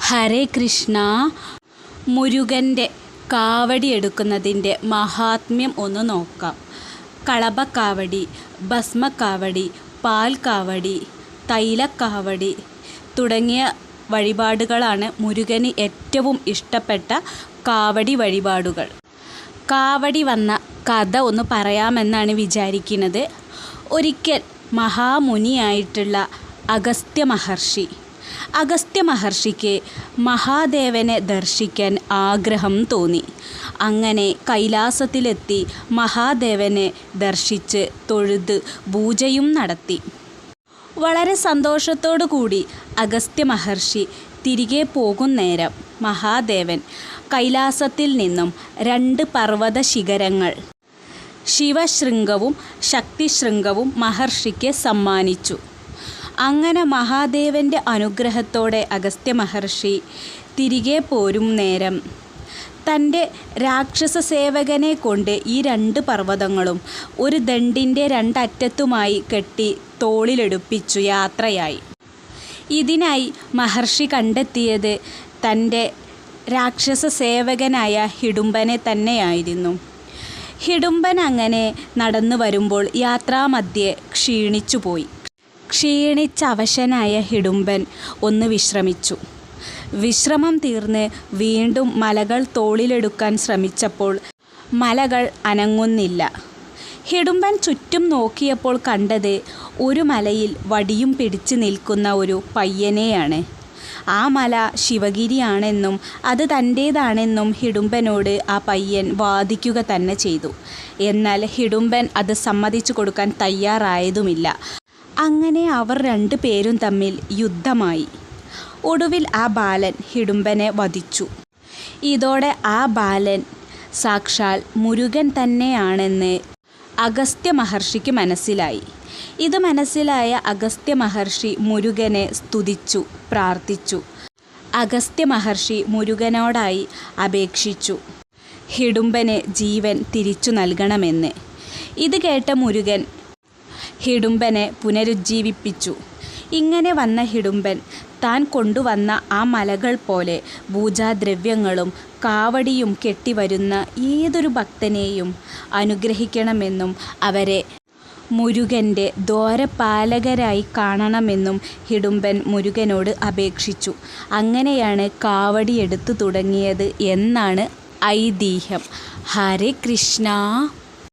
ഹരേ കൃഷ്ണ. മുരുകൻ്റെ കാവടി എടുക്കുന്നതിൻ്റെ മഹാത്മ്യം ഒന്ന് നോക്കാം. കളഭക്കാവടി, ഭസ്മക്കാവടി, പാൽക്കാവടി, തൈലക്കാവടി തുടങ്ങിയ വഴിപാടുകളാണ് മുരുകന് ഏറ്റവും ഇഷ്ടപ്പെട്ട കാവടി വഴിപാടുകൾ. കാവടി വന്ന കഥ ഒന്ന് പറയാമെന്നാണ് വിചാരിക്കുന്നത്. ഒരിക്കൽ മഹാമുനിയായിട്ടുള്ള അഗസ്ത്യ മഹർഷിക്ക് മഹാദേവനെ ദർശിക്കാൻ ആഗ്രഹം തോന്നി. അങ്ങനെ കൈലാസത്തിലെത്തി മഹാദേവനെ ദർശിച്ച് തൊഴുത് പൂജയും നടത്തി. വളരെ സന്തോഷത്തോടു കൂടി അഗസ്ത്യ മഹർഷി തിരികെ പോകുന്നേരം മഹാദേവൻ കൈലാസത്തിൽ നിന്നും 2 പർവ്വത ശിഖരങ്ങൾ ശിവശൃംഗവും ശക്തിശൃംഗവും മഹർഷിക്ക് സമ്മാനിച്ചു. അങ്ങനെ മഹാദേവൻ്റെ അനുഗ്രഹത്തോടെ അഗസ്ത്യ മഹർഷി തിരികെ പോരും നേരം തൻ്റെ രാക്ഷസ സേവകനെ കൊണ്ട് ഈ 2 പർവ്വതങ്ങളും ഒരു ദണ്ഡിൻ്റെ 2 അറ്റത്തുമായി കെട്ടി തോളിലെടുപ്പിച്ചു യാത്രയായി. ഇതിനായി മഹർഷി കണ്ടെത്തിയത് തൻ്റെ രാക്ഷസ സേവകനായ ഹിഡുംബനെ തന്നെയായിരുന്നു. ഹിഡുംബൻ അങ്ങനെ നടന്നു വരുമ്പോൾ യാത്രാമധ്യേ ക്ഷീണിച്ചുപോയി. ക്ഷീണിച്ച അവശനായ ഹിഡുംബൻ ഒന്ന് വിശ്രമിച്ചു. വിശ്രമം തീർന്ന് വീണ്ടും മലകൾ തോളിലെടുക്കാൻ ശ്രമിച്ചപ്പോൾ മലകൾ അനങ്ങുന്നില്ല. ഹിഡുംബൻ ചുറ്റും നോക്കിയപ്പോൾ കണ്ടത് ഒരു മലയിൽ വടിയും പിടിച്ചു നിൽക്കുന്ന ഒരു പയ്യനെയാണ്. ആ മല ശിവഗിരിയാണെന്നും അത് തൻ്റേതാണെന്നും ഹിഡുംബനോട് ആ പയ്യൻ വാദിക്കുക തന്നെ ചെയ്തു. എന്നാൽ ഹിഡുംബൻ അത് സമ്മതിച്ചു കൊടുക്കാൻ തയ്യാറായതുമില്ല. അങ്ങനെ അവർ 2 പേരും തമ്മിൽ യുദ്ധമായി. ഒടുവിൽ ആ ബാലൻ ഹിഡുംബനെ വധിച്ചു. ഇതോടെ ആ ബാലൻ സാക്ഷാൽ മുരുകൻ തന്നെയാണെന്ന് അഗസ്ത്യ മഹർഷിക്ക് മനസ്സിലായി. ഇത് മനസ്സിലായ അഗസ്ത്യ മഹർഷി മുരുകനെ സ്തുതിച്ചു പ്രാർത്ഥിച്ചു. അഗസ്ത്യ മഹർഷി മുരുകനോടായി അപേക്ഷിച്ചു ഹിഡുംബന് ജീവൻ തിരിച്ചു നൽകണമെന്ന്. ഇത് കേട്ട മുരുകൻ ഹിഡുംബനെ പുനരുജ്ജീവിപ്പിച്ചു. ഇങ്ങനെ വന്ന ഹിഡുംബൻ താൻ കൊണ്ടുവന്ന ആ മലകൾ പോലെ പൂജാദ്രവ്യങ്ങളും കാവടിയും കെട്ടിവരുന്ന ഏതൊരു ഭക്തനെയും അനുഗ്രഹിക്കണമെന്നും അവരെ മുരുകൻ്റെ ദ്വാരപാലകരായി കാണണമെന്നും ഹിഡുംബൻ മുരുകനോട് അപേക്ഷിച്ചു. അങ്ങനെയാണ് കാവടി എടുത്തു തുടങ്ങിയത് എന്നാണ് ഐതിഹ്യം. ഹരേ കൃഷ്ണ.